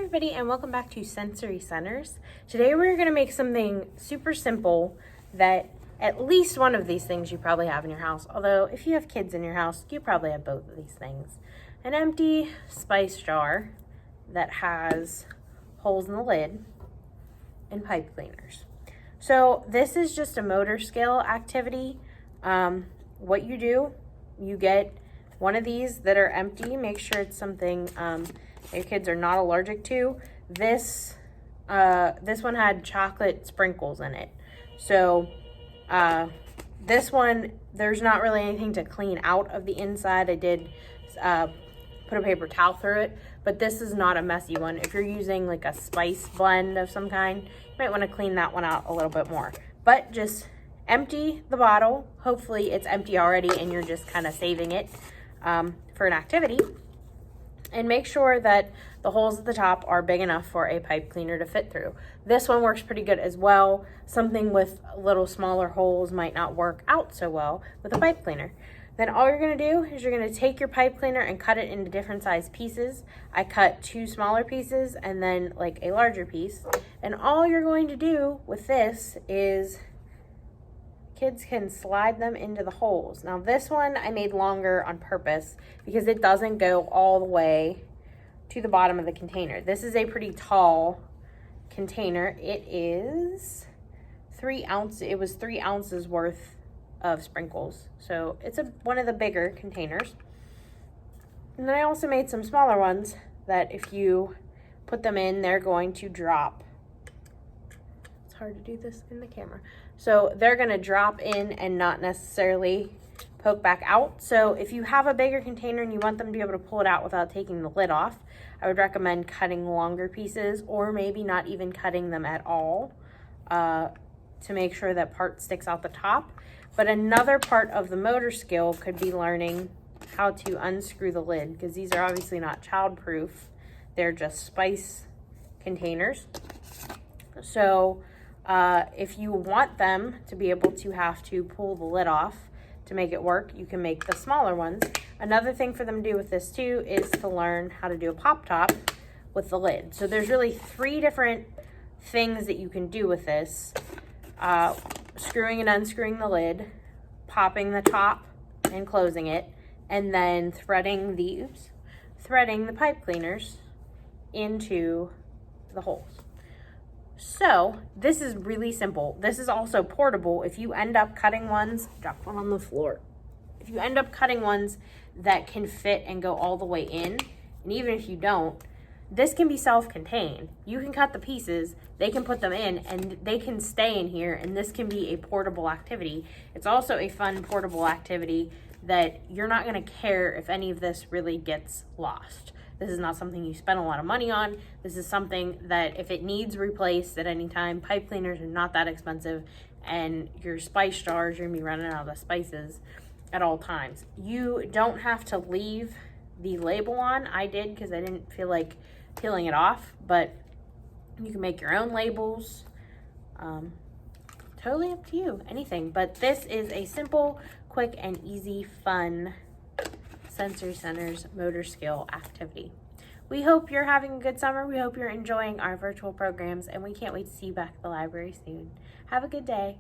everybody, and welcome back to Sensory Centers. Today we're going to make something super simple that at least one of these things you probably have in your house. Although if you have kids in your house, you probably have both of these things. An empty spice jar that has holes in the lid and pipe cleaners. So this is just a motor skill activity. What you do, you get one of these that are empty. Make sure it's something your kids are not allergic to. This one had chocolate sprinkles in it. So this one, there's not really anything to clean out of the inside. I did put a paper towel through it, but this is not a messy one. If you're using like a spice blend of some kind, you might want to clean that one out a little bit more. But just empty the bottle. Hopefully it's empty already and you're just kind of saving it for an activity. And make sure that the holes at the top are big enough for a pipe cleaner to fit through. This one works pretty good as well. Something with little smaller holes might not work out so well with a pipe cleaner. Then all you're gonna do is you're gonna take your pipe cleaner and cut it into different size pieces. I cut 2 smaller pieces and then like a larger piece. And all you're going to do with this is kids can slide them into the holes. Now this one I made longer on purpose because it doesn't go all the way to the bottom of the container. This is a pretty tall container. It is 3 ounces. It was 3 ounces worth of sprinkles. So it's one of the bigger containers. And then I also made some smaller ones that if you put them in, they're going to drop. It's hard to do this in the camera. So they're gonna drop in and not necessarily poke back out. So if you have a bigger container and you want them to be able to pull it out without taking the lid off, I would recommend cutting longer pieces or maybe not even cutting them at all to make sure that part sticks out the top. But another part of the motor skill could be learning how to unscrew the lid, because these are obviously not child-proof. They're just spice containers. So if you want them to be able to have to pull the lid off to make it work, you can make the smaller ones. Another thing for them to do with this too is to learn how to do a pop top with the lid. So there's really 3 different things that you can do with this. Screwing and unscrewing the lid, popping the top and closing it, and then threading the pipe cleaners into the holes. So this is really simple. This is also portable. If you end up cutting ones, drop one on the floor. If you end up cutting ones that can fit and go all the way in, and even if you don't, this can be self-contained. You can cut the pieces, they can put them in, and they can stay in here, and this can be a portable activity. It's also a fun portable activity that you're not gonna care if any of this really gets lost. This is not something you spend a lot of money on. This is something that if it needs replaced at any time, pipe cleaners are not that expensive, and your spice jars, you're gonna be running out of spices at all times. You don't have to leave the label on. I did because I didn't feel like peeling it off, but you can make your own labels. Totally up to you, anything. But this is a simple, quick, and easy, fun Sensory Centers motor skill activity. We hope you're having a good summer. We hope you're enjoying our virtual programs, and we can't wait to see you back at the library soon. Have a good day.